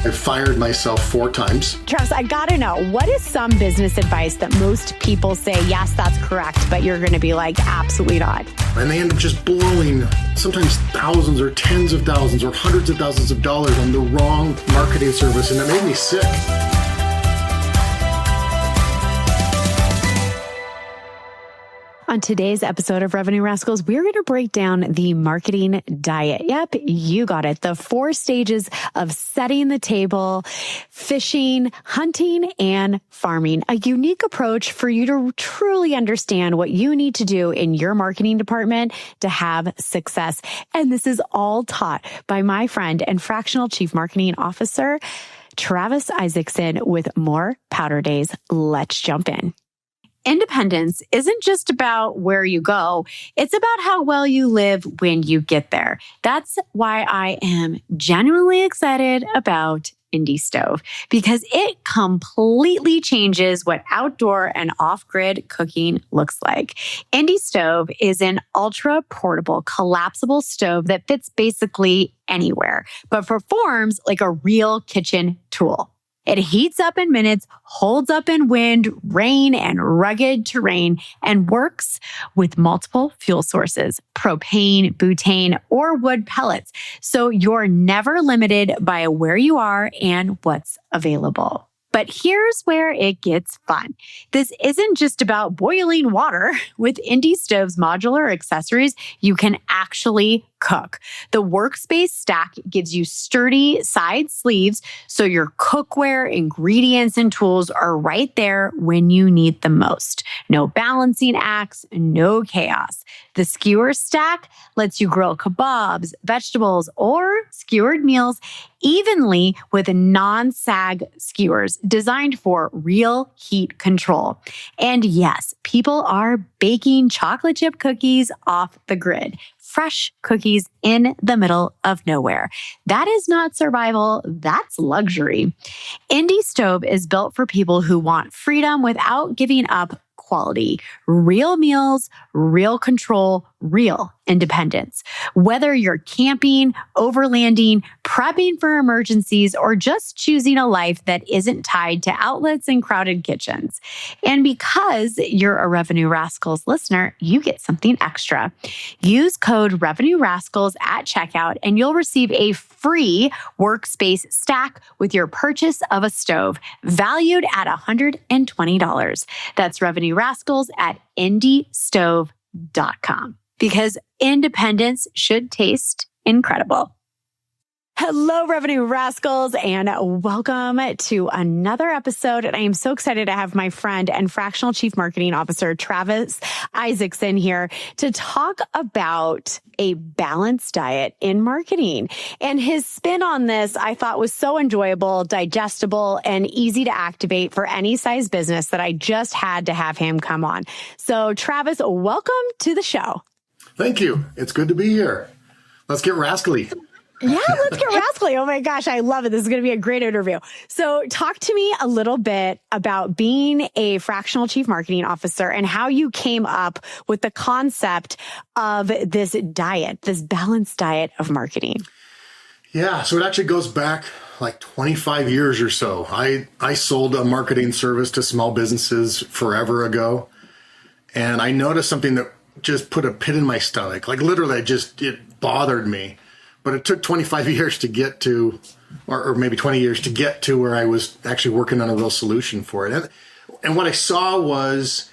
I fired myself 4 times. Travis, I gotta know, what is some business advice that most people say, yes, that's correct, but you're gonna be like, absolutely not? And they end up just blowing sometimes thousands or tens of thousands or hundreds of thousands of dollars on the wrong marketing service, and it made me sick. On today's episode of Revenue Rascals, we're going to break down the marketing diet. Yep, you got it. The 4 stages of setting the table, fishing, hunting, and farming. A unique approach for you to truly understand what you need to do in your marketing department to have success. And this is all taught by my friend and fractional chief marketing officer, Travis Isaacson, with More Powder Days. Let's jump in. Independence isn't just about where you go. It's about how well you live when you get there. That's why I am genuinely excited about Indie Stove, because it completely changes what outdoor and off-grid cooking looks like. Indie Stove is an ultra portable, collapsible stove that fits basically anywhere, but performs like a real kitchen tool. It heats up in minutes, holds up in wind, rain, and rugged terrain, and works with multiple fuel sources, propane, butane, or wood pellets. So you're never limited by where you are and what's available. But here's where it gets fun. This isn't just about boiling water. With Indie Stove's modular accessories, you can actually cook. The workspace stack gives you sturdy side sleeves, so your cookware, ingredients, and tools are right there when you need them most. No balancing acts, no chaos. The skewer stack lets you grill kebabs, vegetables, or skewered meals evenly with non-sag skewers designed for real heat control. And yes, people are baking chocolate chip cookies off the grid. Fresh cookies in the middle of nowhere. That is not survival, that's luxury. Indie Stove is built for people who want freedom without giving up quality. Real meals, real control, real independence. Whether you're camping, overlanding, prepping for emergencies, or just choosing a life that isn't tied to outlets and crowded kitchens. And because you're a Revenue Rascals listener, you get something extra. Use code Revenue Rascals at checkout and you'll receive a free workspace stack with your purchase of a stove, valued at $120. That's Revenue Rascals at indiestove.com. Because independence should taste incredible. Hello, Revenue Rascals, and welcome to another episode. And I am so excited to have my friend and fractional chief marketing officer, Travis Isaacson, here to talk about a balanced diet in marketing. And his spin on this, I thought, was so enjoyable, digestible, and easy to activate for any size business that I just had to have him come on. So, Travis, welcome to the show. Thank you. It's good to be here. Let's get rascally. Yeah, let's get rascally. Oh my gosh, I love it. This is going to be a great interview. So talk to me a little bit about being a fractional chief marketing officer and how you came up with the concept of this diet, this balanced diet of marketing. Yeah, so it actually goes back like 25 years or so. I sold a marketing service to small businesses forever ago. And I noticed something that just put a pit in my stomach. Like literally, it bothered me. But it took 25 years to get to, or maybe 20 years to get to where I was actually working on a real solution for it. And what I saw was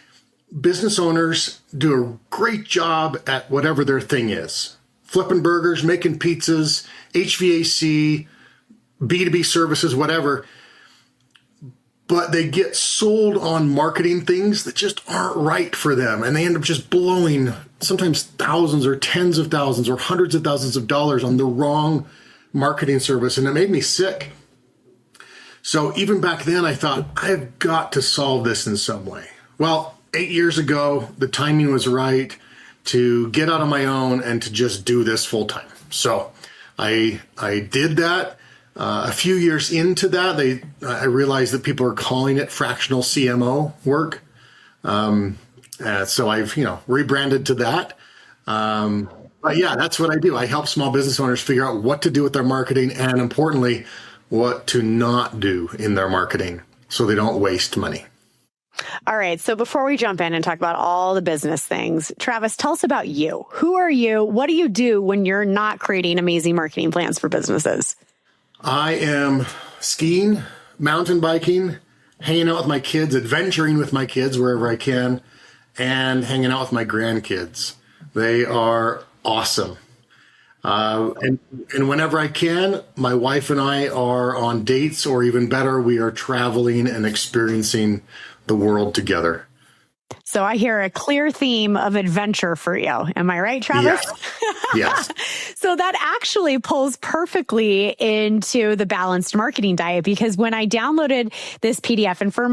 business owners do a great job at whatever their thing is. Flipping burgers, making pizzas, HVAC, B2B services, whatever. But they get sold on marketing things that just aren't right for them. And they end up just blowing sometimes thousands or tens of thousands or hundreds of thousands of dollars on the wrong marketing service. And it made me sick. So even back then, I thought, I've got to solve this in some way. Well, 8 years ago, the timing was right to get out on my own and to just do this full time. So I did that. A few years into that, I realized that people are calling it fractional CMO work. So I've rebranded to that. But yeah, that's what I do. I help small business owners figure out what to do with their marketing and, importantly, what to not do in their marketing so they don't waste money. All right. So before we jump in and talk about all the business things, Travis, tell us about you. Who are you? What do you do when you're not creating amazing marketing plans for businesses? I am skiing, mountain biking, hanging out with my kids, adventuring with my kids wherever I can, and hanging out with my grandkids. They are awesome. And whenever I can, my wife and I are on dates, or even better, we are traveling and experiencing the world together. So I hear a clear theme of adventure for you. Am I right, Travis? Yes. So that actually pulls perfectly into the balanced marketing diet, because when I downloaded this PDF, and for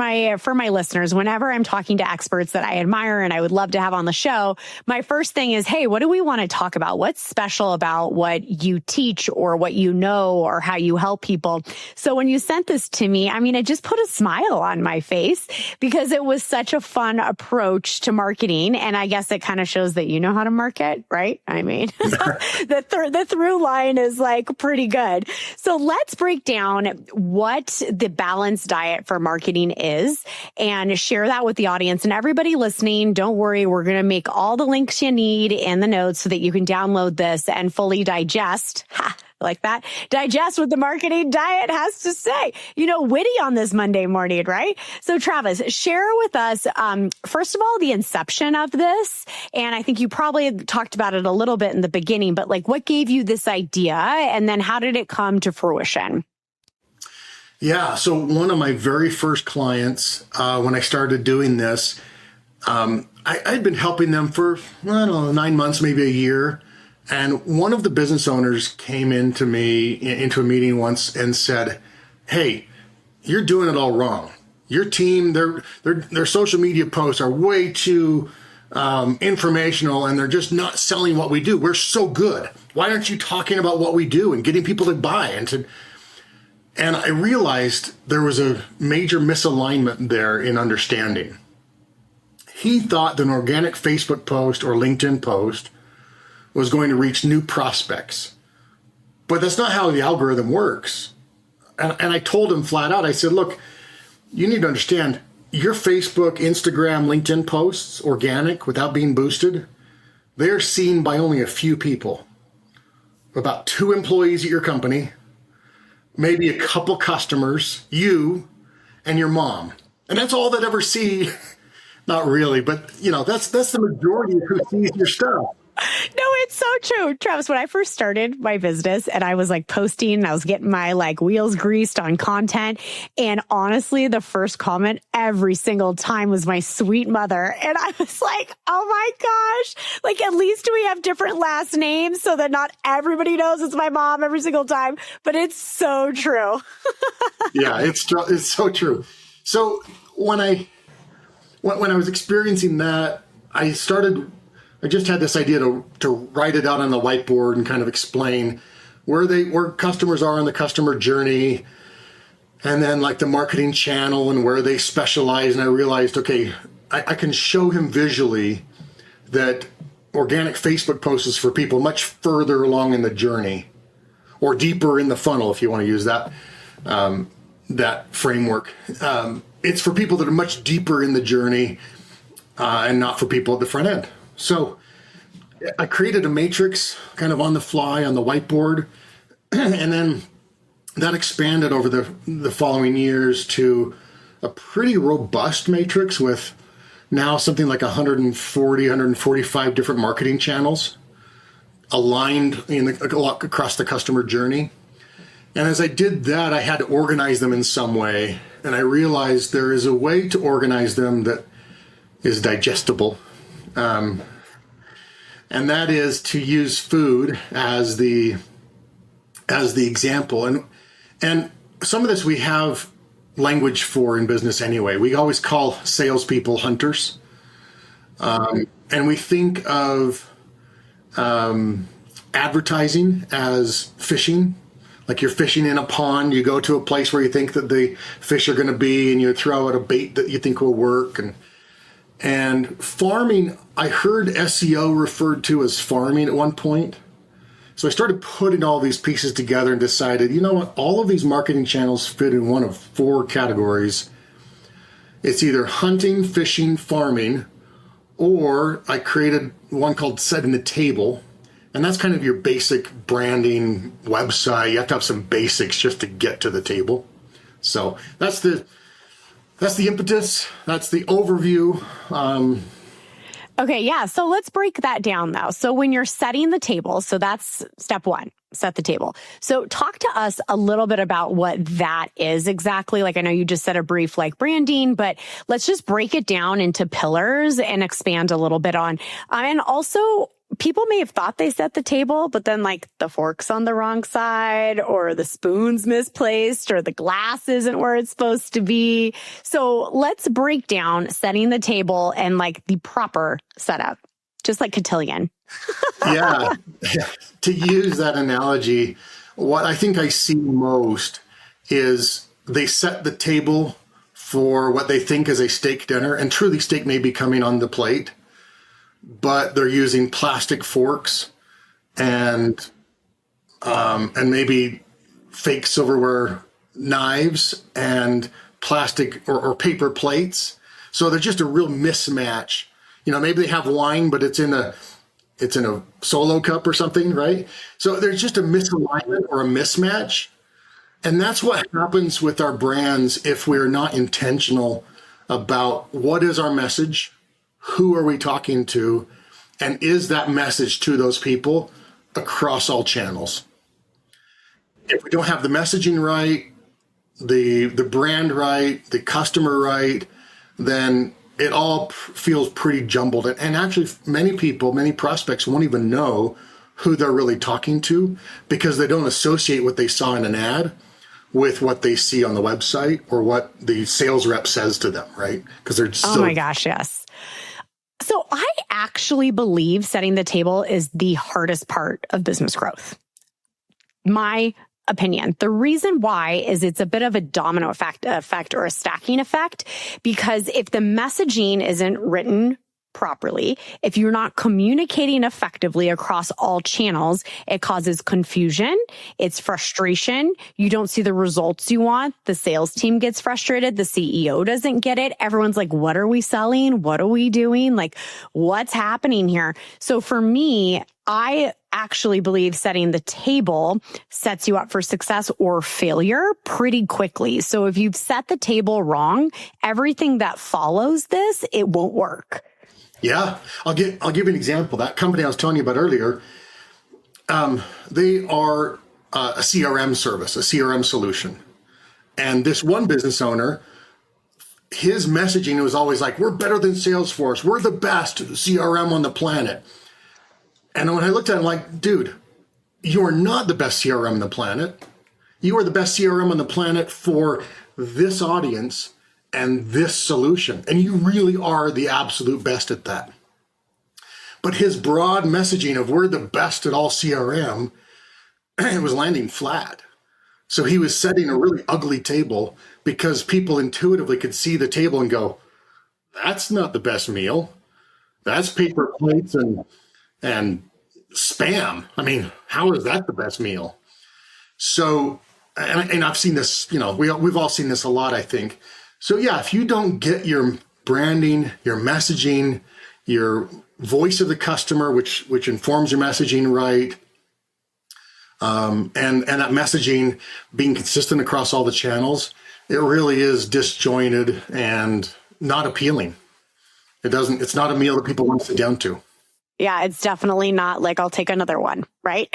my listeners, whenever I'm talking to experts that I admire and I would love to have on the show, my first thing is, hey, what do we want to talk about? What's special about what you teach or what you know or how you help people? So when you sent this to me, I mean, it just put a smile on my face because it was such a fun approach to marketing. And I guess it kind of shows that you know how to market, right? I mean, the through line is like pretty good. So let's break down what the balanced diet for marketing is and share that with the audience. And everybody listening, don't worry, we're going to make all the links you need in the notes so that you can download this and fully digest. Like that. Digest what the marketing diet has to say. You know, witty on this Monday morning, right? So Travis, share with us, first of all, the inception of this. And I think you probably talked about it a little bit in the beginning, but like what gave you this idea? And then how did it come to fruition? Yeah. So one of my very first clients, when I started doing this, I'd been helping them for, I don't know, 9 months, maybe a year. And one of the business owners came into a meeting once and said, "Hey, you're doing it all wrong. Your team, their social media posts are way too informational, and they're just not selling what we do. We're so good. Why aren't you talking about what we do and getting people to buy?" And I realized there was a major misalignment there in understanding. He thought that an organic Facebook post or LinkedIn post was going to reach new prospects. But that's not how the algorithm works. And I told him flat out, I said, look, you need to understand, your Facebook, Instagram, LinkedIn posts, organic, without being boosted, they're seen by only a few people. About 2 employees at your company, maybe a couple customers, you, and your mom. And that's all that ever see. Not really, but that's the majority of who sees your stuff. No, it's so true. Travis, when I first started my business and I was like posting and I was getting my like wheels greased on content. And honestly, the first comment every single time was my sweet mother. And I was like, oh my gosh, like at least we have different last names so that not everybody knows it's my mom every single time. But it's so true. Yeah, it's so true. So when I was experiencing that, I just had this idea to write it out on the whiteboard and kind of explain where customers are in the customer journey, and then like the marketing channel and where they specialize. And I realized, okay, I can show him visually that organic Facebook posts is for people much further along in the journey, or deeper in the funnel, if you want to use that framework. It's for people that are much deeper in the journey, and not for people at the front end. So I created a matrix kind of on the fly on the whiteboard, and then that expanded over the following years to a pretty robust matrix with now something like 140, 145 different marketing channels aligned across the customer journey. And as I did that, I had to organize them in some way. And I realized there is a way to organize them that is digestible. And that is to use food as the example. And some of this we have language for in business anyway. We always call salespeople hunters. And we think of advertising as fishing. Like you're fishing in a pond, you go to a place where you think that the fish are going to be, and you throw out a bait that you think will work. And farming, I heard SEO referred to as farming at one point. So I started putting all these pieces together and decided, you know what, all of these marketing channels fit in one of 4 categories. It's either hunting, fishing, farming, or I created one called Setting the Table. And that's kind of your basic branding website. You have to have some basics just to get to the table. So that's the impetus. That's the overview. Okay, yeah. So let's break that down though. So when you're setting the table, so that's step 1, set the table. So talk to us a little bit about what that is exactly. Like I know you just said a brief like branding, but let's just break it down into pillars and expand a little bit on. And also, people may have thought they set the table, but then like the fork's on the wrong side or the spoon's misplaced or the glass isn't where it's supposed to be. So let's break down setting the table and like the proper setup, just like cotillion. Yeah. To use that analogy, what I think I see most is they set the table for what they think is a steak dinner, and truly steak may be coming on the plate, but they're using plastic forks and maybe fake silverware knives and plastic or paper plates. So they're just a real mismatch. You know, maybe they have wine, but it's in a solo cup or something, right? So there's just a misalignment or a mismatch. And that's what happens with our brands if we're not intentional about what is our message, who are we talking to, and is that message to those people across all channels? If we don't have the messaging right, the brand right, the customer right, then it all feels pretty jumbled. And actually, many prospects won't even know who they're really talking to because they don't associate what they saw in an ad with what they see on the website or what the sales rep says to them, right? Because they're Oh my gosh, yes. So I actually believe setting the table is the hardest part of business growth. My opinion. The reason why is it's a bit of a domino effect or a stacking effect, because if the messaging isn't written properly, if you're not communicating effectively across all channels, it causes confusion. It's frustration. You don't see the results you want. The sales team gets frustrated. The CEO doesn't get it. Everyone's like, what are we selling? What are we doing? Like, what's happening here? So for me, I actually believe setting the table sets you up for success or failure pretty quickly. So if you've set the table wrong, everything that follows this, it won't work. Yeah, I'll give you an example. That company I was telling you about earlier, they are a CRM service, a CRM solution. And this one business owner, his messaging was always like, we're better than Salesforce. We're the best CRM on the planet. And when I looked at it, I'm like, dude, you are not the best CRM on the planet. You are the best CRM on the planet for this audience and this solution. And you really are the absolute best at that. But his broad messaging of we're the best at all CRM, it was landing flat. So he was setting a really ugly table because people intuitively could see the table and go, that's not the best meal. That's paper plates and spam. I mean, how is that the best meal? So, and I've seen this, you know, we've all seen this a lot, I think. So yeah, if you don't get your branding, your messaging, your voice of the customer, which informs your messaging right, and that messaging being consistent across all the channels, it really is disjointed and not appealing. It's not a meal that people want to sit down to. Yeah, it's definitely not like, I'll take another one, right?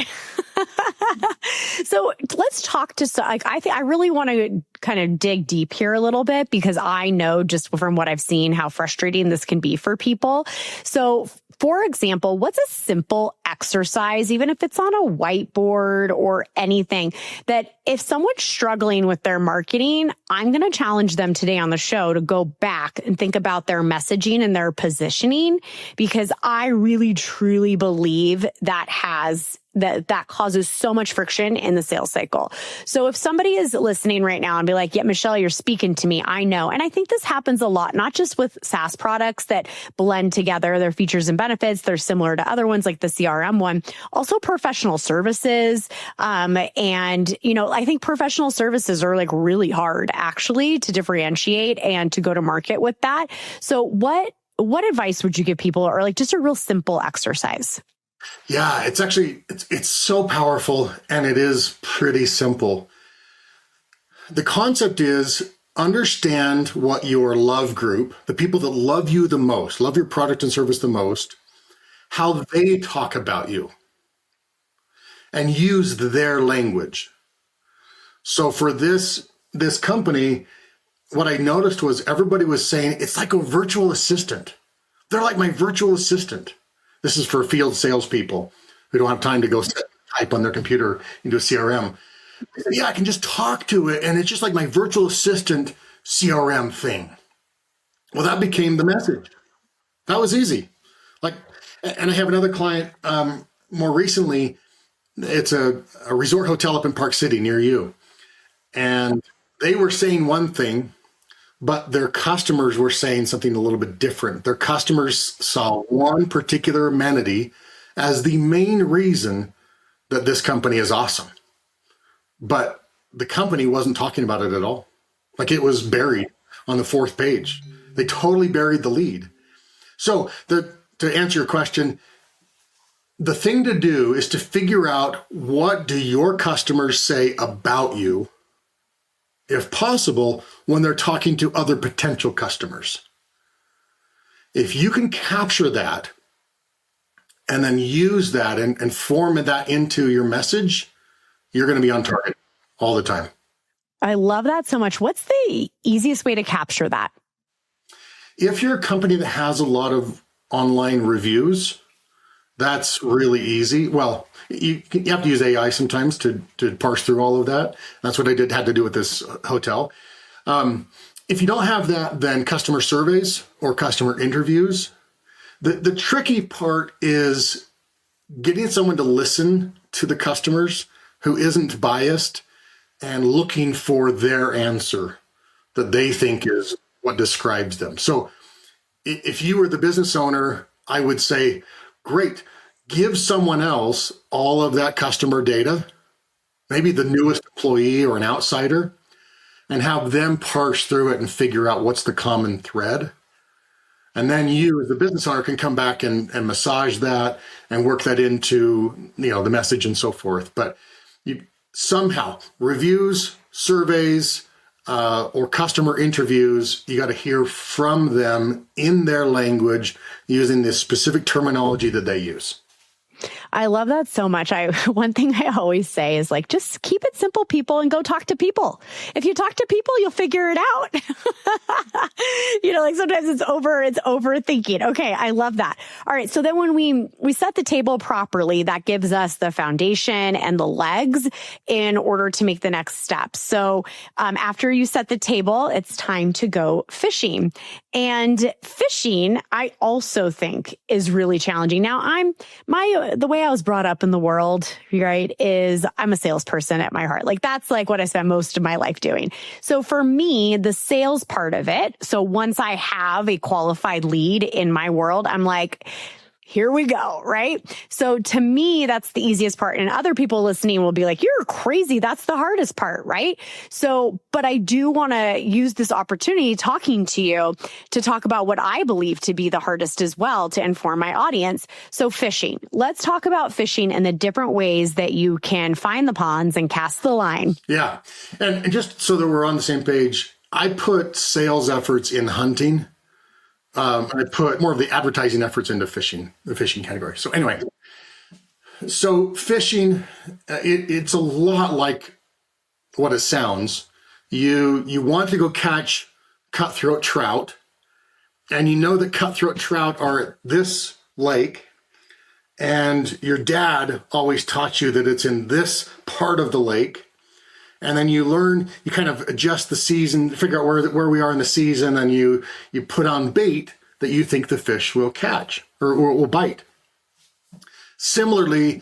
So let's talk to, I really want to kind of dig deep here a little bit because I know just from what I've seen how frustrating this can be for people. So for example, what's a simple exercise, even if it's on a whiteboard or anything, that if someone's struggling with their marketing, I'm going to challenge them today on the show to go back and think about their messaging and their positioning, because I really truly believe that has that causes so much friction in the sales cycle. So if somebody is listening right now and be like, yeah, Michelle, you're speaking to me. I know. And I think this happens a lot, not just with SaaS products that blend together their features and benefits. They're similar to other ones like the CRM one, also professional services. And, you know, I think professional services are like really hard actually to differentiate and to go to market with that. So what advice would you give people, or like just a real simple exercise? Yeah, it's actually, it's so powerful, and it is pretty simple. The concept is understand what your love group, the people that love you the most, love your product and service the most, how they talk about you, and use their language. So for this company, what I noticed was everybody was saying, it's like a virtual assistant. They're like my virtual assistant. This is for field salespeople who don't have time to go type on their computer into a CRM. They said, yeah, I can just talk to it, and it's just like my virtual assistant CRM thing. Well, that became the message. That was easy. And I have another client more recently. It's a resort hotel up in Park City near you. And they were saying one thing, but their customers were saying something a little bit different. Their customers saw one particular amenity as the main reason that this company is awesome. But the company wasn't talking about it at all. Like, it was buried on the fourth page. They totally buried the lead. So to answer your question, the thing to do is to figure out, what do your customers say about you, if possible, when they're talking to other potential customers. If you can capture that and then use that and form that into your message, you're going to be on target all the time. I love that so much. What's the easiest way to capture that? If you're a company that has a lot of online reviews, that's really easy. Well, you have to use AI sometimes to parse through all of that. That's what I had to do with this hotel. If you don't have that, then customer surveys or customer interviews. The tricky part is getting someone to listen to the customers who isn't biased and looking for their answer that they think is what describes them. So if you were the business owner, I would say, great, give someone else all of that customer data, maybe the newest employee or an outsider, and have them parse through it and figure out what's the common thread. And then you, as the business owner, can come back and massage that and work that into, the message and so forth. But you somehow, reviews, surveys, or customer interviews, you got to hear from them in their language using the specific terminology that they use. I love that so much. One thing I always say is like, just keep it simple, people, and go talk to people. If you talk to people, you'll figure it out. Like sometimes it's overthinking. Okay. I love that. All right. So then when we set the table properly, that gives us the foundation and the legs in order to make the next step. So, after you set the table, it's time to go fishing. And fishing, I also think, is really challenging. Now, the way I was brought up in the world, right, is I'm a salesperson at my heart. Like, that's like what I spend most of my life doing. So for me, the sales part of it, so once I have a qualified lead in my world, I'm like, here we go, right? So to me, that's the easiest part. And other people listening will be like, you're crazy. That's the hardest part, right? So, but I do want to use this opportunity talking to you to talk about what I believe to be the hardest as well to inform my audience. So fishing. Let's talk about fishing and the different ways that you can find the ponds and cast the line. Yeah. And just so that we're on the same page, I put sales efforts in hunting. I put more of the advertising efforts into fishing, the fishing category. So anyway, fishing, it's a lot like what it sounds. You want to go catch cutthroat trout, and you know that cutthroat trout are at this lake, and your dad always taught you that it's in this part of the lake. And then you kind of adjust the season, figure out where we are in the season, and you put on bait that you think the fish will catch or will bite. Similarly,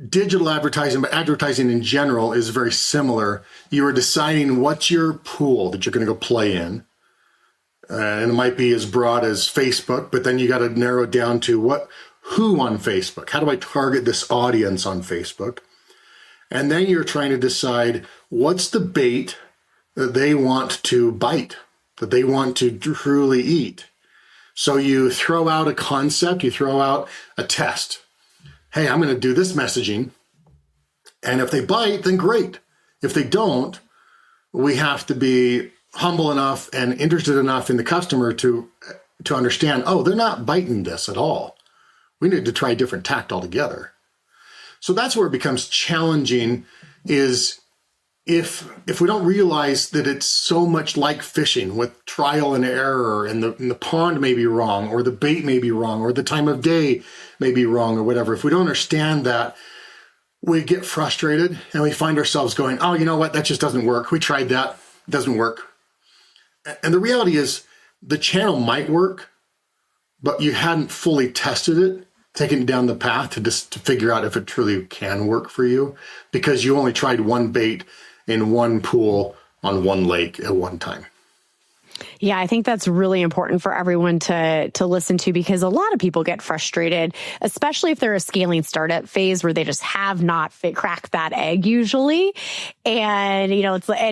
digital advertising, but advertising in general is very similar. You are deciding what's your pool that you're going to go play in. And it might be as broad as Facebook, but then you got to narrow it down to who on Facebook? How do I target this audience on Facebook? And then you're trying to decide what's the bait that they want to bite, that they want to truly eat. So you throw out a concept, you throw out a test. Hey, I'm going to do this messaging. And if they bite, then great. If they don't, we have to be humble enough and interested enough in the customer to understand, oh, they're not biting this at all. We need to try a different tact altogether. So that's where it becomes challenging, is if we don't realize that it's so much like fishing with trial and error, and the pond may be wrong, or the bait may be wrong, or the time of day may be wrong, or whatever. If we don't understand that, we get frustrated and we find ourselves going, oh, you know what? That just doesn't work. We tried that. It doesn't work. And the reality is the channel might work, but you hadn't fully tested it, taken it down the path to figure out if it truly can work for you, because you only tried one bait in one pool on one lake at one time. Yeah, I think that's really important for everyone to listen to, because a lot of people get frustrated, especially if they're a scaling startup phase where they just have not cracked that egg usually. And,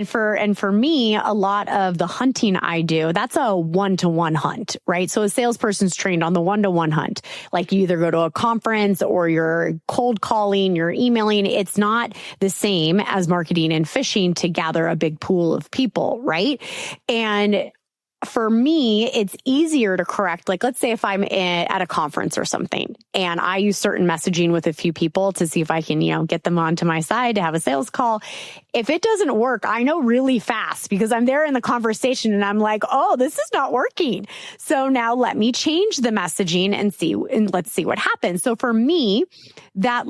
for me, a lot of the hunting I do, that's a one-to-one hunt, right? So a salesperson's trained on the one-to-one hunt. Like you either go to a conference or you're cold calling, you're emailing. It's not the same as marketing and fishing to gather a big pool of people, right? And for me, it's easier to correct. Like, let's say if I'm at a conference or something and I use certain messaging with a few people to see if I can, get them onto my side to have a sales call. If it doesn't work, I know really fast because I'm there in the conversation and I'm like, oh, this is not working. So now let me change the messaging and let's see what happens. So for me, that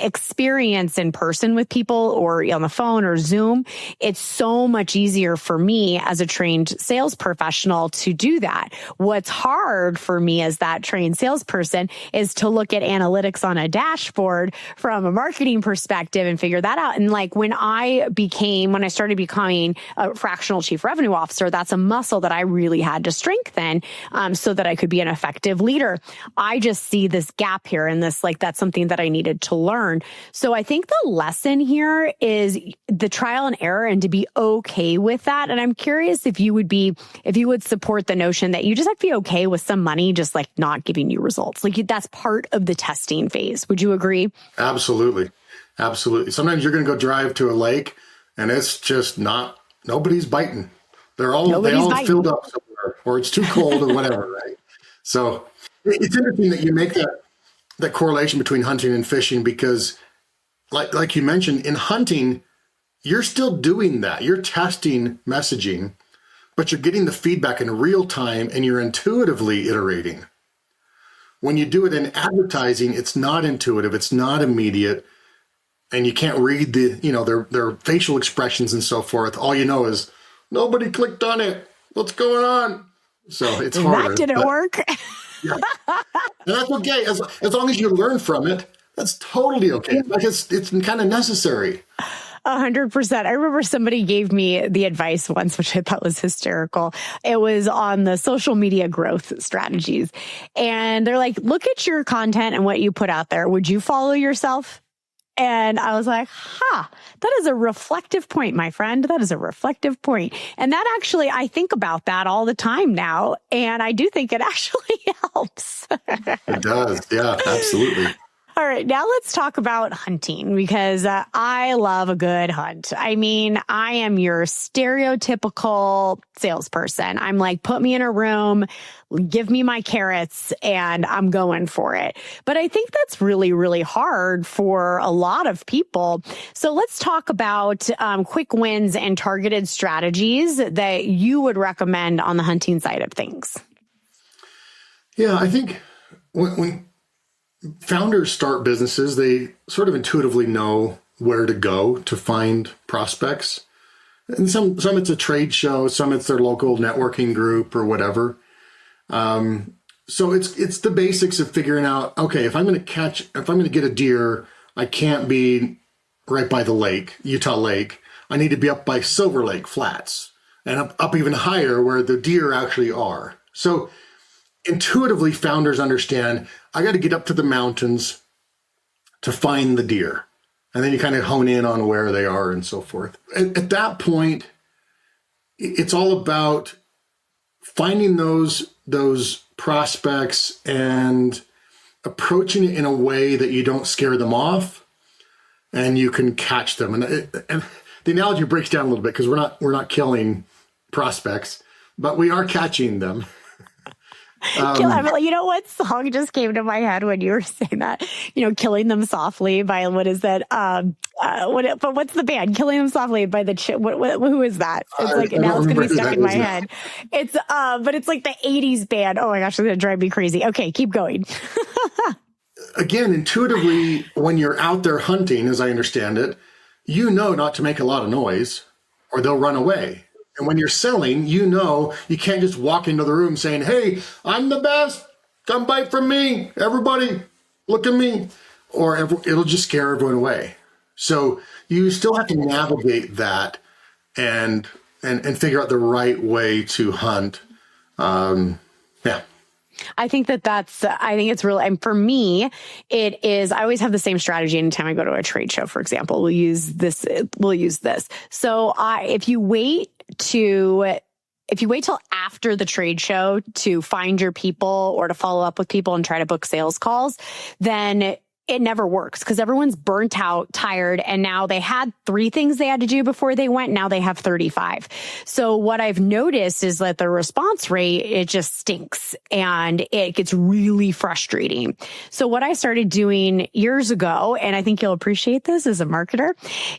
experience in person with people or on the phone or Zoom, it's so much easier for me as a trained sales professional to do that. What's hard for me as that trained salesperson is to look at analytics on a dashboard from a marketing perspective and figure that out. And when I started becoming a fractional chief revenue officer, that's a muscle that I really had to strengthen so that I could be an effective leader. I just see this gap here and that's something that I needed to learn. So I think the lesson here is the trial and error and to be okay with that. And I'm curious if you would support the notion that you just have to be okay with some money just not giving you results. That's part of the testing phase. Would you agree? Absolutely. Absolutely. Sometimes you're going to go drive to a lake and it's just nobody's biting. They all filled up somewhere, or it's too cold or whatever, right? So it's interesting that you make that correlation between hunting and fishing, because like you mentioned, in hunting, you're still doing that. You're testing messaging, but you're getting the feedback in real time and you're intuitively iterating. When you do it in advertising, it's not intuitive, it's not immediate, and you can't read their facial expressions and so forth. All you know is nobody clicked on it. What's going on? So it's harder. That didn't work. Yeah. And that's okay. As long as you learn from it, that's totally okay. It's kind of necessary. 100%. I remember somebody gave me the advice once, which I thought was hysterical. It was on the social media growth strategies. And they're like, look at your content and what you put out there. Would you follow yourself? And I was like, that is a reflective point, my friend. That is a reflective point. And that actually, I think about that all the time now. And I do think it actually helps. It does. Yeah, absolutely. All right, now let's talk about hunting, because I love a good hunt. I mean, I am your stereotypical salesperson. I'm like, put me in a room, give me my carrots, and I'm going for it. But I think that's really, really hard for a lot of people. So let's talk about quick wins and targeted strategies that you would recommend on the hunting side of things. Yeah, I think when founders start businesses, they sort of intuitively know where to go to find prospects. And some it's a trade show, some it's their local networking group or whatever. So it's the basics of figuring out, okay, if I'm going to get a deer, I can't be right by the lake, Utah Lake. I need to be up by Silver Lake Flats and up even higher where the deer actually are. So intuitively, founders understand, I got to get up to the mountains to find the deer. And then you kind of hone in on where they are and so forth. At that point, it's all about finding those prospects and approaching it in a way that you don't scare them off and you can catch them. And the analogy breaks down a little bit because we're not killing prospects, but we are catching them. You know what song just came to my head when you were saying that? Killing Them Softly by, what is that? But what's the band? Killing Them Softly by the who is that? It's like now it's gonna be stuck in my head. It's but it's like the 80s band. Oh my gosh, it's gonna drive me crazy. Okay, keep going. Again, intuitively, when you're out there hunting, as I understand it, you know not to make a lot of noise or they'll run away. And when you're selling, you know you can't just walk into the room saying, hey, I'm the best. Come buy from me. Everybody, look at me. Or it'll just scare everyone away. So you still have to navigate that and figure out the right way to hunt. Yeah. I think I think it's really, and for me, it is, I always have the same strategy anytime I go to a trade show, for example. We'll use this. So if you wait till after the trade show to find your people or to follow up with people and try to book sales calls, then it never works because everyone's burnt out, tired, and now they had 3 things they had to do before they went. Now they have 35. So what I've noticed is that the response rate, it just stinks and it gets really frustrating. So what I started doing years ago, and I think you'll appreciate this as a marketer,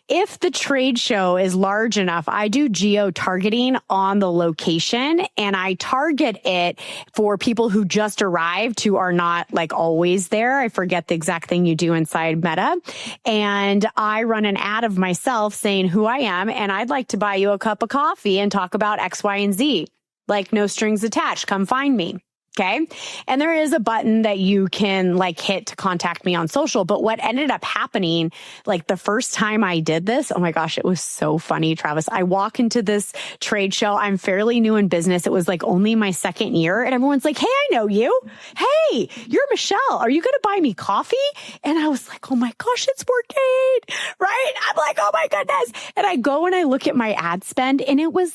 if the trade show is large enough, I do geo-targeting on the location and I target it for people who just arrived who are not like always there. I forget the exact thing you do inside Meta. And I run an ad of myself saying who I am, and I'd like to buy you a cup of coffee and talk about X, Y, and Z. Like no strings attached. Come find me. Okay. And there is a button that you can hit to contact me on social. But what ended up happening, the first time I did this, oh my gosh, it was so funny, Travis. I walk into this trade show. I'm fairly new in business. It was only my 2nd year. And everyone's like, hey, I know you. Hey, you're Michelle. Are you going to buy me coffee? And I was like, oh my gosh, it's working. Right. I'm like, oh my goodness. And I go and I look at my ad spend and it was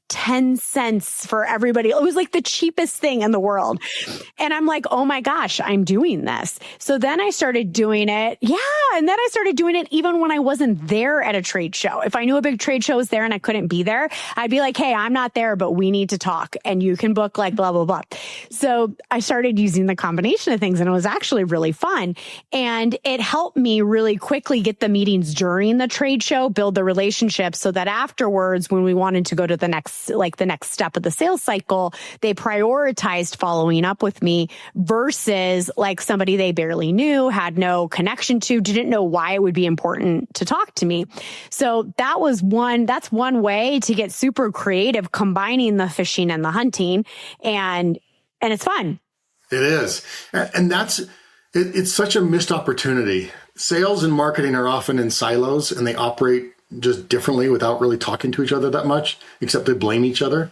10 cents for everybody. It was the cheapest thing in the world. And I'm like, oh my gosh, I'm doing this. So then I started doing it. Yeah. And then I started doing it even when I wasn't there at a trade show. If I knew a big trade show was there and I couldn't be there, I'd be like, hey, I'm not there, but we need to talk and you can book blah, blah, blah. So I started using the combination of things and it was actually really fun. And it helped me really quickly get the meetings during the trade show, build the relationship so that afterwards, when we wanted to go to the next step of the sales cycle, they prioritized following up with me versus somebody they barely knew, had no connection to, didn't know why it would be important to talk to me. So that's one way to get super creative, combining the fishing and the hunting, and it's fun. It is. And it's such a missed opportunity. Sales and marketing are often in silos and they operate just differently without really talking to each other that much, except they blame each other.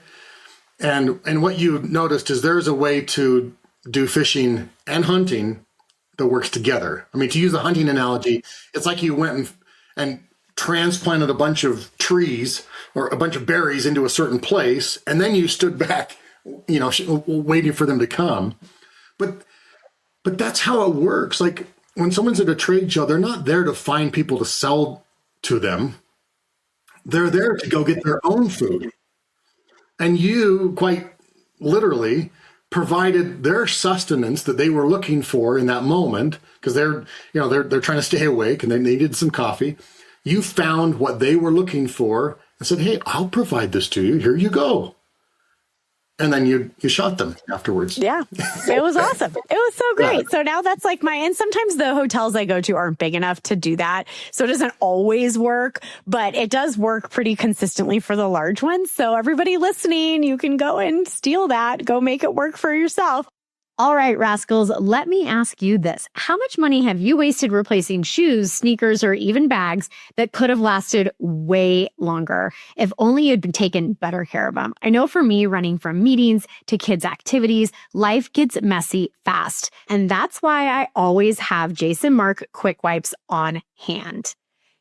And what you noticed is there's a way to do fishing and hunting that works together. I mean, to use the hunting analogy, it's like you went and transplanted a bunch of trees or a bunch of berries into a certain place, and then you stood back, waiting for them to come. But that's how it works. When someone's at a trade show, they're not there to find people to sell to them. They're there to go get their own food. And you, quite literally, provided their sustenance that they were looking for in that moment, because they're trying to stay awake and they needed some coffee. You found what they were looking for and said, hey, I'll provide this to you. Here you go. And then you shot them afterwards. Yeah, it was awesome. It was so great. Yeah. So now that's and sometimes the hotels I go to aren't big enough to do that. So it doesn't always work, but it does work pretty consistently for the large ones. So everybody listening, you can go and steal that, go make it work for yourself. All right, Rascals, let me ask you this. How much money have you wasted replacing shoes, sneakers, or even bags that could have lasted way longer if only you'd been taken better care of them? I know for me, running from meetings to kids' activities, life gets messy fast. And that's why I always have Jason Mark Quick Wipes on hand.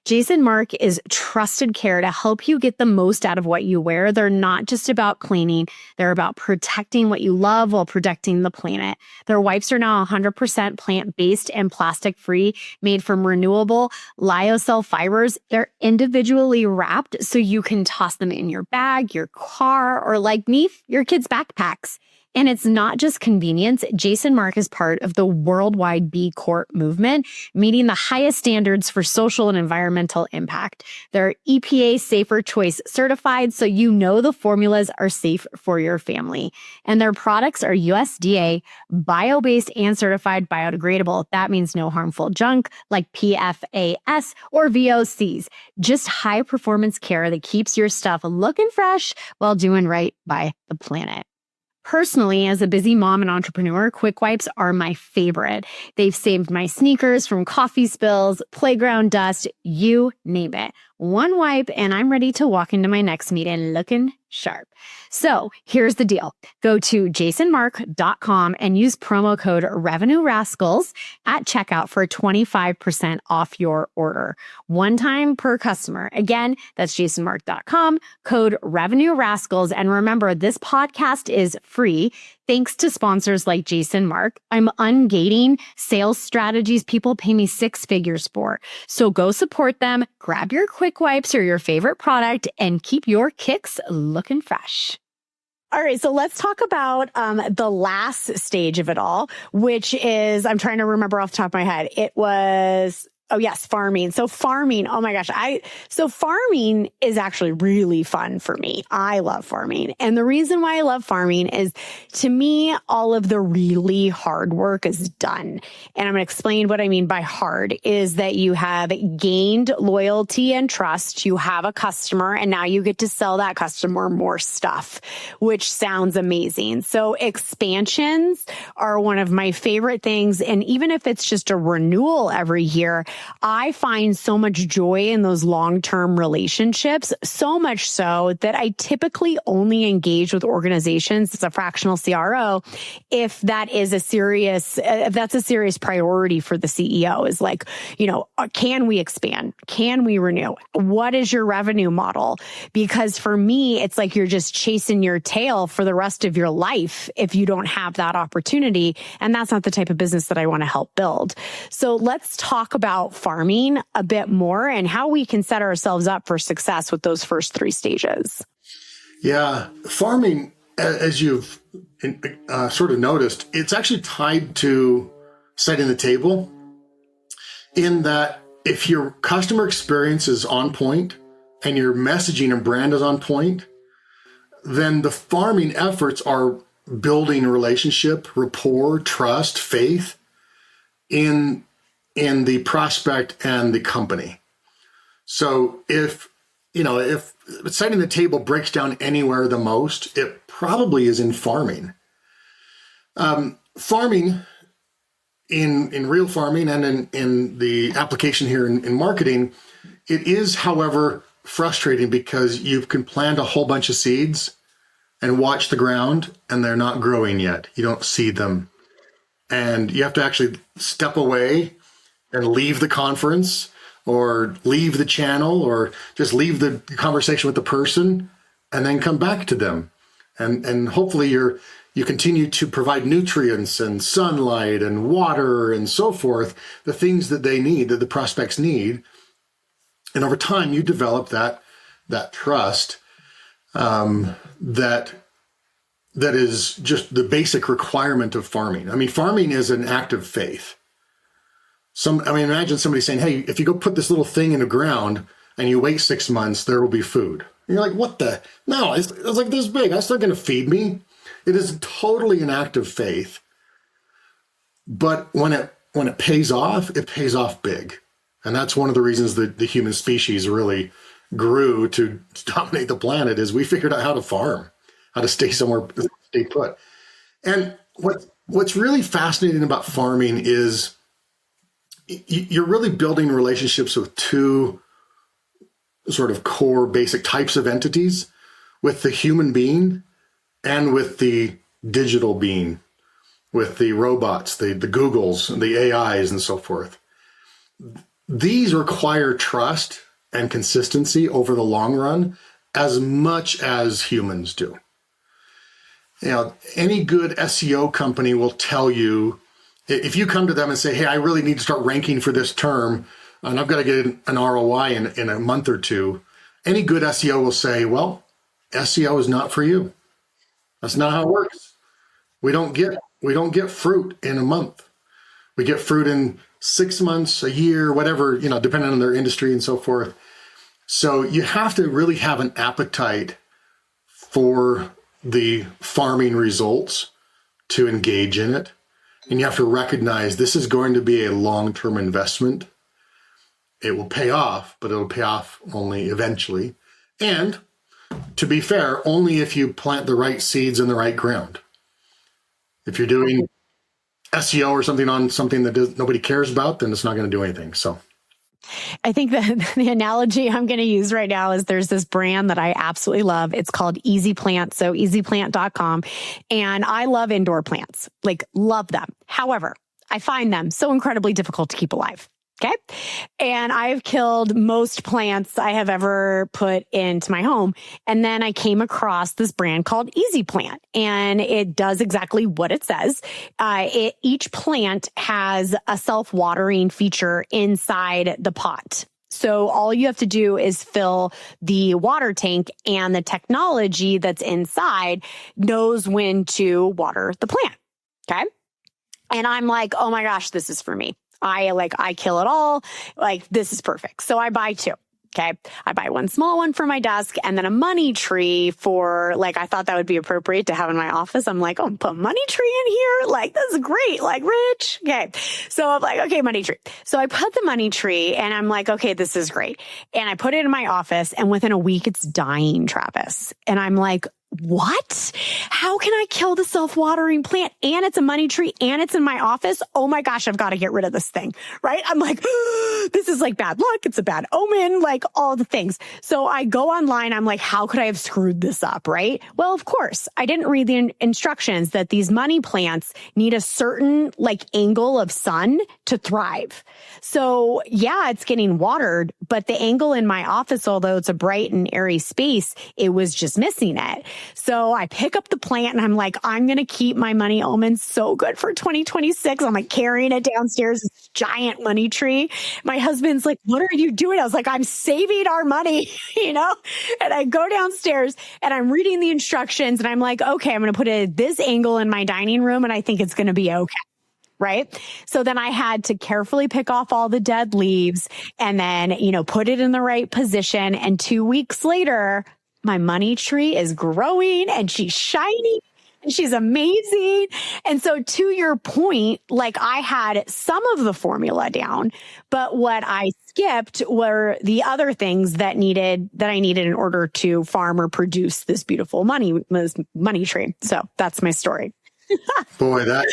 Jason Mark is trusted care to help you get the most out of what you wear. They're not just about cleaning. They're about protecting what you love while protecting the planet. Their wipes are now 100% plant-based and plastic-free, made from renewable lyocell fibers. They're individually wrapped so you can toss them in your bag, your car, or like me, your kids' backpacks. And it's not just convenience. Jason Mark is part of the worldwide B Corp movement, meeting the highest standards for social and environmental impact. They're EPA Safer Choice certified, so you know the formulas are safe for your family. And their products are USDA, bio-based, and certified biodegradable. That means no harmful junk like PFAS or VOCs. Just high-performance care that keeps your stuff looking fresh while doing right by the planet. Personally, as a busy mom and entrepreneur, Quick Wipes are my favorite. They've saved my sneakers from coffee spills, playground dust, you name it. One wipe and I'm ready to walk into my next meeting looking sharp. So here's the deal. Go to jasonmark.com and use promo code Revenue Rascals at checkout for 25% off your order. One time per customer. Again, that's jasonmark.com, code Revenue Rascals. And remember, this podcast is free thanks to sponsors like Jason Mark. I'm ungating sales strategies people pay me six figures for. So go support them, grab your Quick Wipes or your favorite product, and keep your kicks looking fresh. All right, so let's talk about the last stage of it all, which is, I'm trying to remember off the top of my head. It was, oh yes, farming. So farming, oh my gosh, so farming is actually really fun for me. I love farming. And the reason why I love farming is, to me, all of the really hard work is done. And I'm going to explain what I mean by hard is that you have gained loyalty and trust. You have a customer and now you get to sell that customer more stuff, which sounds amazing. So expansions are one of my favorite things. And even if it's just a renewal every year, I find so much joy in those long-term relationships, so much so that I typically only engage with organizations as a fractional CRO if that's a serious priority for the CEO, is like, can we expand? Can we renew? What is your revenue model? Because for me, it's like you're just chasing your tail for the rest of your life if you don't have that opportunity. And that's not the type of business that I want to help build. So let's talk about farming a bit more and how we can set ourselves up for success with those first three stages. Yeah, farming, as you've sort of noticed, it's actually tied to setting the table, in that if your customer experience is on point and your messaging and brand is on point, then the farming efforts are building a relationship, rapport, trust, faith in the prospect and the company. So if setting the table breaks down anywhere the most, it probably is in farming. Farming, in real farming and in the application here in marketing, it is, however, frustrating because you can plant a whole bunch of seeds and watch the ground and they're not growing yet. You don't see them. And you have to actually step away and leave the conference or leave the channel or just leave the conversation with the person and then come back to them. And hopefully you continue to provide nutrients and sunlight and water and so forth, the things that they need, that the prospects need. And over time, you develop that trust that is just the basic requirement of farming. I mean, farming is an act of faith. Imagine somebody saying, hey, if you go put this little thing in the ground and you wait 6 months, there will be food. And you're like, what the? No, it's like this big. That's not going to feed me. It is totally an act of faith. But when it pays off big. And that's one of the reasons that the human species really grew to dominate the planet, is we figured out how to farm, how to stay somewhere, stay put. And What's really fascinating about farming is you're really building relationships with two sort of core basic types of entities, with the human being and with the digital being, with the robots, the Googles, and the AIs, and so forth. These require trust and consistency over the long run as much as humans do. You know, any good SEO company will tell you, if you come to them and say, hey, I really need to start ranking for this term, and I've got to get an ROI in a month or two, any good SEO will say, well, SEO is not for you. That's not how it works. We don't get fruit in a month. We get fruit in 6 months, a year, whatever, you know, depending on their industry and so forth. So you have to really have an appetite for the farming results to engage in it. And you have to recognize this is going to be a long-term investment. It will pay off, but it'll pay off only eventually. And to be fair, only if you plant the right seeds in the right ground. If you're doing SEO or something on something that nobody cares about, then it's not going to do anything. So I think that the analogy I'm going to use right now is there's this brand that I absolutely love. It's called Easy Plant. So easyplant.com. And I love indoor plants, like love them. However, I find them so incredibly difficult to keep alive. Okay. And I've killed most plants I have ever put into my home. And then I came across this brand called Easy Plant, and it does exactly what it says. Each plant has a self-watering feature inside the pot. So all you have to do is fill the water tank, and the technology that's inside knows when to water the plant. Okay. And I'm like, oh my gosh, this is for me. I kill it all. Like, this is perfect. So I buy two. Okay. I buy one small one for my desk, and then a money tree for, like, I thought that would be appropriate to have in my office. I'm like, oh, put a money tree in here. Like, this is great. Like, rich. Okay. So I'm like, okay, money tree. So I put the money tree, and I'm like, okay, this is great. And I put it in my office, and within a week it's dying, Travis. And I'm like, what? How can I kill the self-watering plant? And it's a money tree, and it's in my office. Oh my gosh, I've got to get rid of this thing, right? I'm like, this is like bad luck. It's a bad omen, like all the things. So I go online. I'm like, how could I have screwed this up, right? Well, of course, I didn't read the instructions that these money plants need a certain like angle of sun to thrive. So yeah, it's getting watered, but the angle in my office, although it's a bright and airy space, it was just missing it. So I pick up the plant, and I'm like, I'm going to keep my money omen so good for 2026. I'm like carrying it downstairs, this giant money tree. My husband's like, what are you doing? I was like, I'm saving our money, you know? And I go downstairs, and I'm reading the instructions, and I'm like, okay, I'm going to put this angle in my dining room, and I think it's going to be okay. Right. So then I had to carefully pick off all the dead leaves, and then, you know, put it in the right position. And 2 weeks later, my money tree is growing, and she's shiny, and she's amazing. And so to your point, like, I had some of the formula down, but what I skipped were the other things that I needed in order to farm or produce this beautiful money tree. So that's my story. Boy, that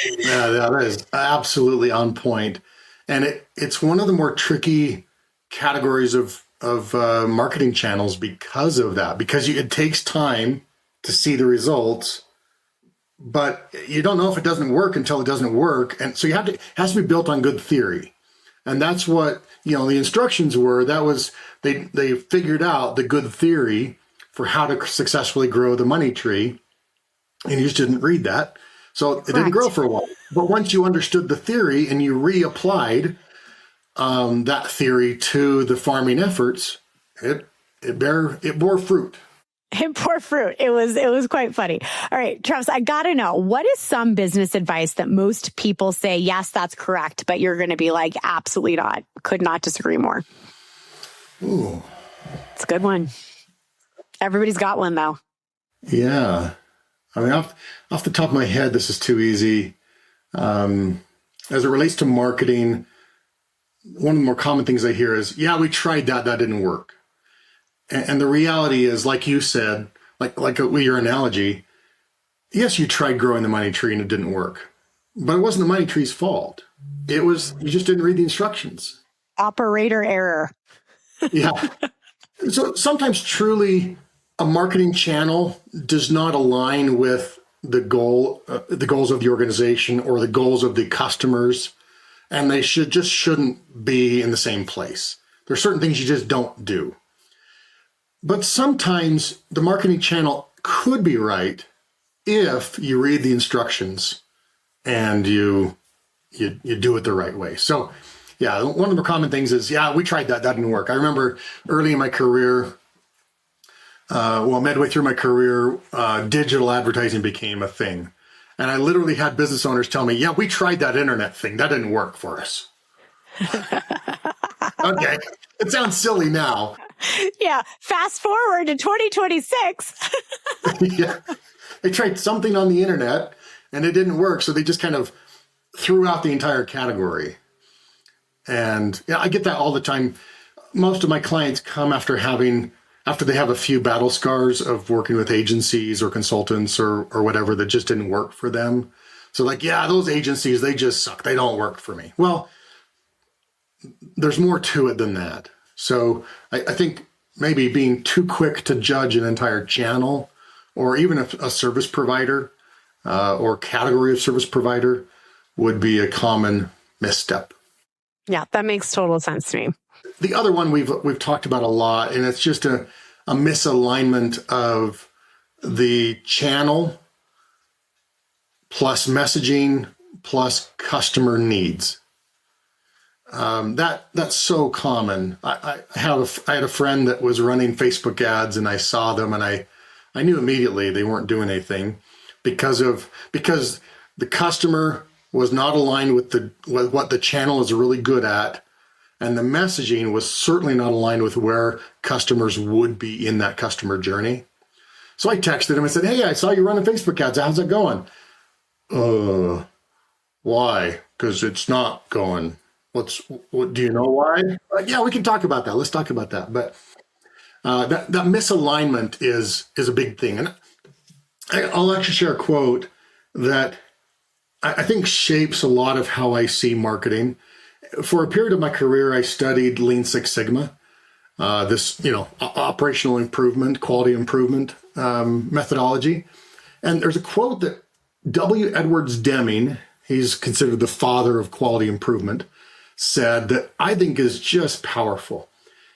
is absolutely on point. And it's one of the more tricky categories of marketing channels because of that, because it takes time to see the results, but you don't know if it doesn't work until it doesn't work. And so it has to be built on good theory. And that's what, you know, the instructions were. That was, they figured out the good theory for how to successfully grow the money tree. And you just didn't read that. So it didn't grow for a while. But once you understood the theory and you reapplied that theory to the farming efforts, it bore fruit. It bore fruit. It was quite funny. All right, Travis, I got to know, what is some business advice that most people say, yes, that's correct, but you're going to be like, absolutely not. Could not disagree more. Ooh. It's a good one. Everybody's got one, though. Yeah. I mean, off the top of my head, this is too easy. As it relates to marketing, one of the more common things I hear is, yeah, we tried that didn't work. And the reality is, like you said, like your analogy, yes, you tried growing the money tree and it didn't work. but it wasn't the money tree's fault. It was, you just didn't read the instructions. Operator error. Yeah. So sometimes truly a marketing channel does not align with the goals of the organization or the goals of the customers, and they shouldn't be in the same place. There are certain things you just don't do. But sometimes the marketing channel could be right if you read the instructions and you do it the right way. So yeah, one of the common things is, yeah, we tried that. That didn't work. I remember early in my career, midway through my career, digital advertising became a thing. And I literally had business owners tell me, yeah, we tried that internet thing. That didn't work for us. Okay. It sounds silly now. Yeah. Fast forward to 2026. Yeah. They tried something on the internet and it didn't work. So they just kind of threw out the entire category. And yeah, I get that all the time. Most of my clients come after they have a few battle scars of working with agencies or consultants or whatever that just didn't work for them. So like, yeah, those agencies, they just suck. They don't work for me. Well, there's more to it than that. So I think maybe being too quick to judge an entire channel or even a service provider or category of service provider would be a common misstep. Yeah, that makes total sense to me. The other one we've talked about a lot, and it's just a misalignment of the channel plus messaging plus customer needs. That's so common. I had a friend that was running Facebook ads, and I saw them, and I knew immediately they weren't doing anything because the customer was not aligned with what the channel is really good at, and the messaging was certainly not aligned with where customers would be in that customer journey. So I texted him and said, "Hey, I saw you running Facebook ads. How's it going?" Why? Because it's not going. What do you know why? Yeah, we can talk about that. Let's talk about that. But that misalignment is a big thing. And I'll actually share a quote that I think shapes a lot of how I see marketing. For a period of my career, I studied Lean Six Sigma, operational improvement, quality improvement methodology. And there's a quote that W. Edwards Deming, he's considered the father of quality improvement, said that I think is just powerful.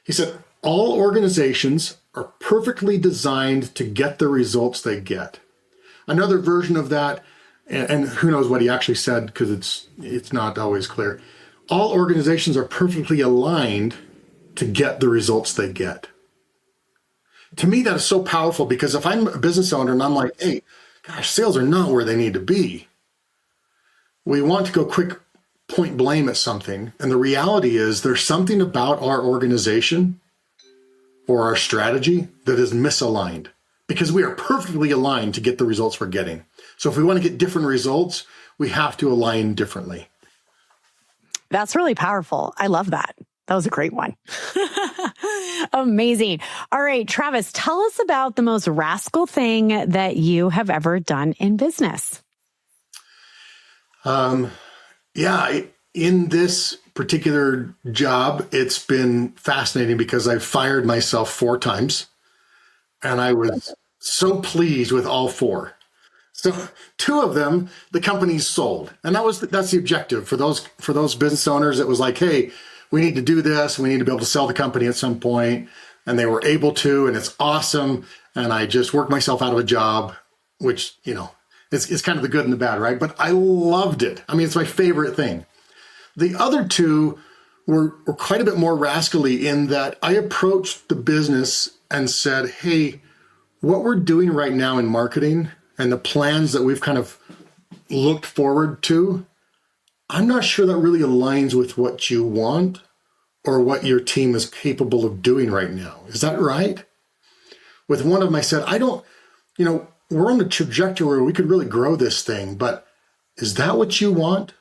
He said, all organizations are perfectly designed to get the results they get. Another version of that, and who knows what he actually said because it's not always clear. All organizations are perfectly aligned to get the results they get. To me, that is so powerful because if I'm a business owner and I'm like, hey, gosh, sales are not where they need to be. We want to go quick point blame at something. And the reality is there's something about our organization or our strategy that is misaligned because we are perfectly aligned to get the results we're getting. So if we want to get different results, we have to align differently. That's really powerful. I love that. That was a great one. Amazing. All right, Travis, tell us about the most rascal thing that you have ever done in business. In this particular job, it's been fascinating because I've fired myself 4 times, and I was so pleased with all 4. So 2 of them, the companies sold, and that's the objective for those business owners. It was like, hey, we need to do this. We need to be able to sell the company at some point, and they were able to, and it's awesome. And I just worked myself out of a job, which it's kind of the good and the bad, right? But I loved it. I mean, it's my favorite thing. The other 2 were quite a bit more rascally in that I approached the business and said, hey, what we're doing right now in marketing and the plans that we've kind of looked forward to, I'm not sure that really aligns with what you want or what your team is capable of doing right now. Is that right? With one of them, I said, we're on a trajectory where we could really grow this thing, but is that what you want?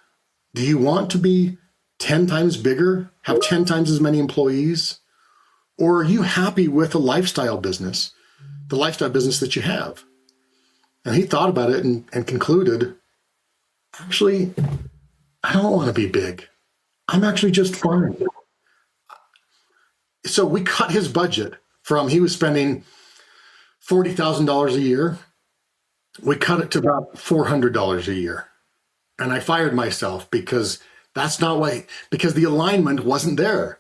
Do you want to be 10 times bigger, have 10 times as many employees? Or are you happy with the lifestyle business that you have? And he thought about it and concluded, actually, I don't want to be big. I'm actually just fine. So we cut his budget from, he was spending $40,000 a year. We cut it to about $400 a year. And I fired myself because that's not why, because the alignment wasn't there.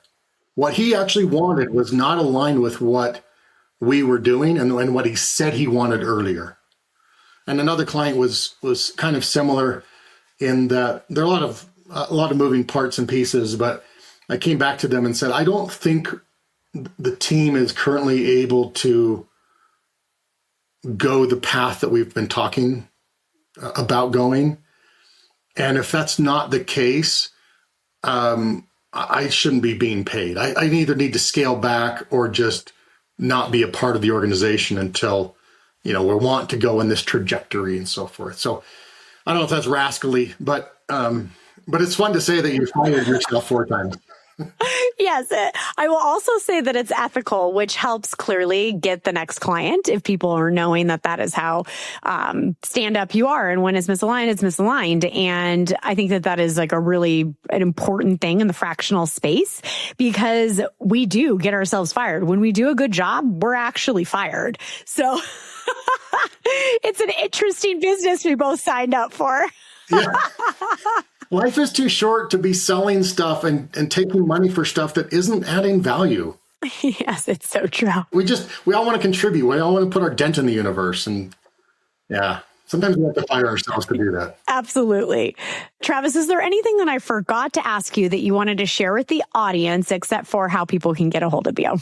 What he actually wanted was not aligned with what we were doing and what he said he wanted earlier. And another client was kind of similar in that there are a lot of moving parts and pieces, but I came back to them and said, I don't think the team is currently able to go the path that we've been talking about going. And if that's not the case, I shouldn't be being paid. I either need to scale back or just not be a part of the organization until, we want to go in this trajectory and so forth. So I don't know if that's rascally, but it's fun to say that you fired yourself 4 times. Yes. I will also say that it's ethical, which helps clearly get the next client if people are knowing that is how stand up you are. And when it's misaligned, it's misaligned. And I think that is like an important thing in the fractional space, because we do get ourselves fired. When we do a good job, we're actually fired. So it's an interesting business we both signed up for. Yeah. Life is too short to be selling stuff and taking money for stuff that isn't adding value. Yes, it's so true. We all want to contribute. We all want to put our dent in the universe. And yeah, sometimes we have to fire ourselves to do that. Absolutely. Travis, is there anything that I forgot to ask you that you wanted to share with the audience, except for how people can get a hold of you?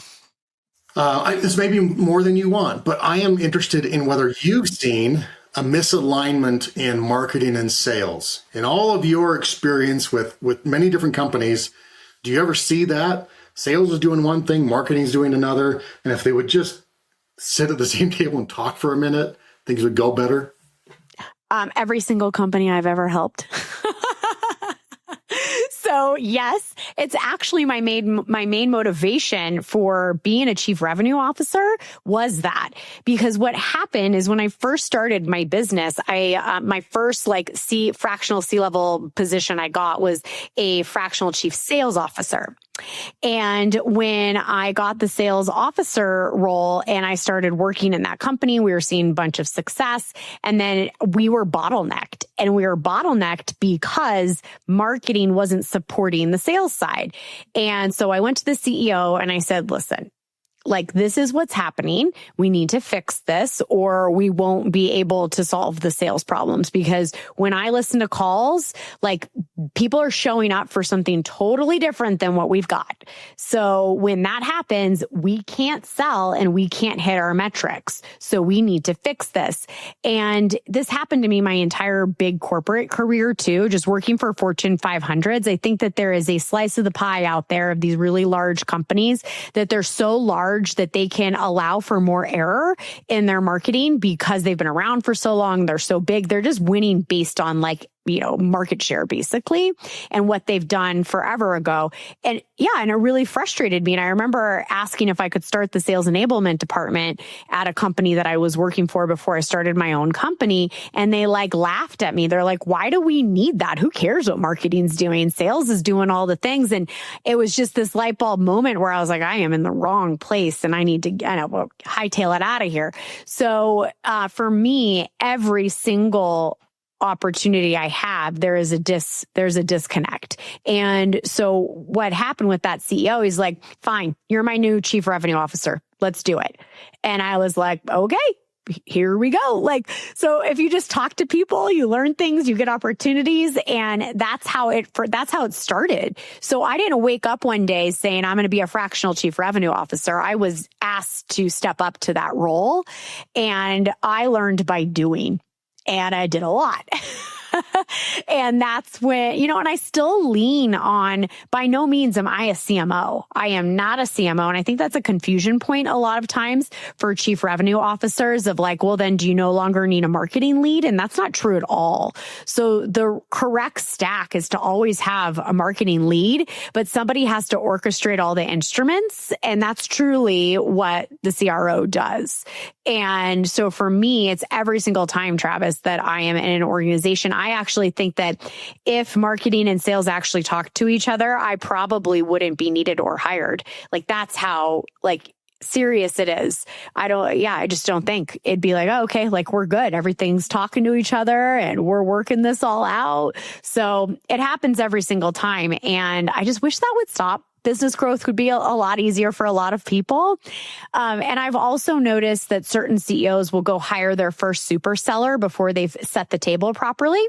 This may be more than you want, but I am interested in whether you've seen a misalignment in marketing and sales. In all of your experience with many different companies, do you ever see that? Sales is doing one thing, marketing is doing another. And if they would just sit at the same table and talk for a minute, things would go better? Every single company I've ever helped. So yes, it's actually my main motivation for being a chief revenue officer was that, because what happened is when I first started my business, my first fractional C-level position I got was a fractional chief sales officer. And when I got the sales officer role and I started working in that company, we were seeing a bunch of success. And then we were bottlenecked. And we were bottlenecked because marketing wasn't supporting the sales side. And so I went to the CEO and I said, listen, this is what's happening. We need to fix this or we won't be able to solve the sales problems, because when I listen to calls, people are showing up for something totally different than what we've got. So when that happens, we can't sell and we can't hit our metrics. So we need to fix this. And this happened to me my entire big corporate career too, just working for Fortune 500s. I think that there is a slice of the pie out there of these really large companies that they're so large that they can allow for more error in their marketing because they've been around for so long. They're so big. They're just winning based on market share basically, and what they've done forever ago. And it really frustrated me. And I remember asking if I could start the sales enablement department at a company that I was working for before I started my own company. And they laughed at me. They're like, why do we need that? Who cares what marketing's doing? Sales is doing all the things. And it was just this light bulb moment where I was like, I am in the wrong place and I need to hightail it out of here. So for me, every single opportunity I have, there's a disconnect. And so what happened with that CEO, he's like, fine, you're my new chief revenue officer. Let's do it. And I was like, okay, here we go. So if you just talk to people, you learn things, you get opportunities. And that's how it started. So I didn't wake up one day saying, I'm going to be a fractional chief revenue officer. I was asked to step up to that role, and I learned by doing. And I did a lot. And that's when, and I still lean on, by no means am I a CMO. I am not a CMO. And I think that's a confusion point a lot of times for chief revenue officers of well, then do you no longer need a marketing lead? And that's not true at all. So the correct stack is to always have a marketing lead, but somebody has to orchestrate all the instruments. And that's truly what the CRO does. And so for me, it's every single time, Travis, that I am in an organization, I actually think that if marketing and sales actually talked to each other, I probably wouldn't be needed or hired. Like that's how serious it is. I just don't think it'd be like, oh, okay, like we're good. Everything's talking to each other and we're working this all out. So it happens every single time. And I just wish that would stop. Business growth would be a lot easier for a lot of people. And I've also noticed that certain CEOs will go hire their first super seller before they've set the table properly.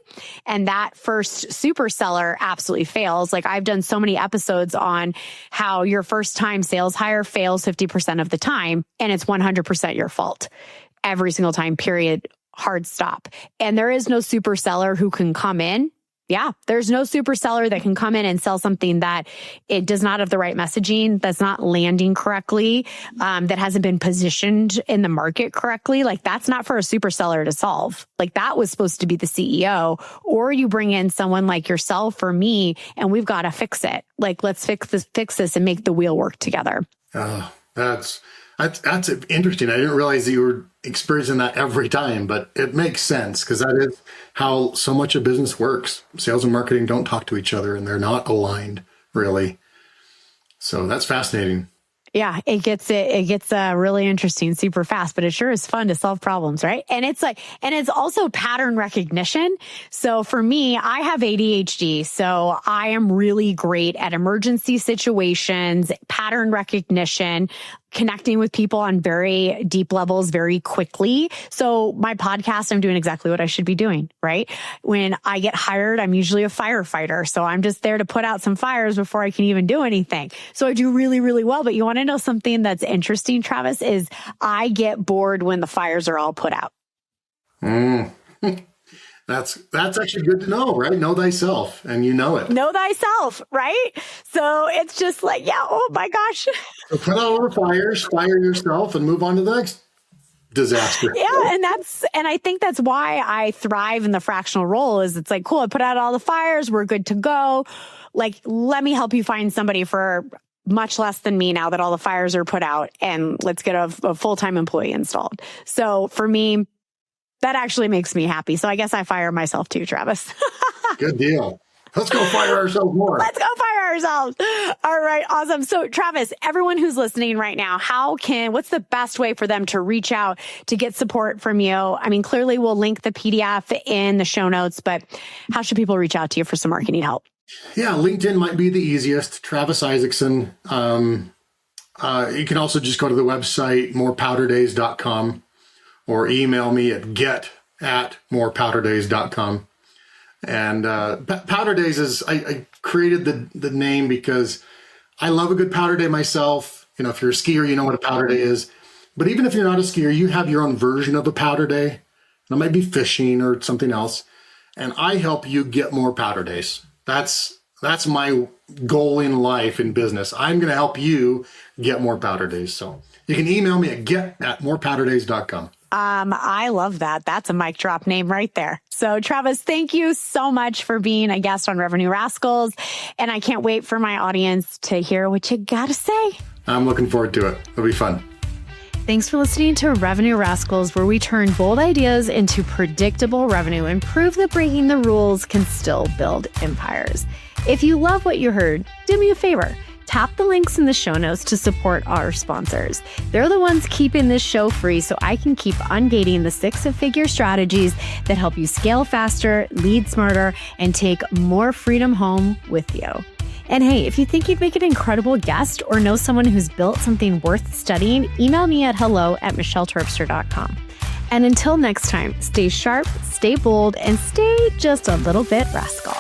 And that first super seller absolutely fails. Like I've done so many episodes on how your first time sales hire fails 50% of the time, and it's 100% your fault. Every single time, period, hard stop. And there is no super seller who can come in. Yeah, there's no super seller that can come in and sell something that it does not have the right messaging, that's not landing correctly, that hasn't been positioned in the market correctly. Like that's not for a super seller to solve. Like that was supposed to be the CEO, or you bring in someone like yourself or me, and we've got to fix it. Like let's fix this and make the wheel work together. Oh, that's interesting. I didn't realize that you were experiencing that every time, but it makes sense because that is how so much of business works. Sales and marketing don't talk to each other and they're not aligned really. So that's fascinating. Yeah, it gets really interesting super fast, but it sure is fun to solve problems, right? And it's also pattern recognition. So for me, I have ADHD, so I am really great at emergency situations, pattern recognition, connecting with people on very deep levels very quickly. So my podcast, I'm doing exactly what I should be doing, right? When I get hired, I'm usually a firefighter. So I'm just there to put out some fires before I can even do anything. So I do really, really well. But you want to know something that's interesting, Travis, is I get bored when the fires are all put out. That's actually good to know, right? Know thyself, and you know it. Know thyself, right? So it's just like, yeah, oh my gosh. So put out all the fires, fire yourself, and move on to the next disaster. Yeah, and I think that's why I thrive in the fractional role. Is it's like, cool, I put out all the fires, we're good to go. Like, let me help you find somebody for much less than me now that all the fires are put out, and let's get a full-time employee installed. So for me, that actually makes me happy. So I guess I fire myself too, Travis. Good deal. Let's go fire ourselves more. Let's go fire ourselves. All right. Awesome. So Travis, everyone who's listening right now, what's the best way for them to reach out to get support from you? I mean, clearly we'll link the PDF in the show notes, but how should people reach out to you for some marketing help? Yeah. LinkedIn might be the easiest. Travis Isaacson. You can also just go to the website, morepowderdays.com. or email me at get@morepowderdays.com. And Powder Days is, I created the name because I love a good powder day myself. You know, if you're a skier, you know what a powder day is. But even if you're not a skier, you have your own version of a powder day. And it might be fishing or something else. And I help you get more powder days. That's my goal in life, in business. I'm going to help you get more powder days. So you can email me at get@morepowderdays.com. I love that. That's a mic drop name right there. So Travis, thank you so much for being a guest on Revenue Rascals. And I can't wait for my audience to hear what you got to say. I'm looking forward to it. It'll be fun. Thanks for listening to Revenue Rascals, where we turn bold ideas into predictable revenue and prove that breaking the rules can still build empires. If you love what you heard, do me a favor. Tap the links in the show notes to support our sponsors. They're the ones keeping this show free so I can keep ungating the six-figure strategies that help you scale faster, lead smarter, and take more freedom home with you. And hey, if you think you'd make an incredible guest or know someone who's built something worth studying, email me at hello@michelleterpstra.com. And until next time, stay sharp, stay bold, and stay just a little bit rascal.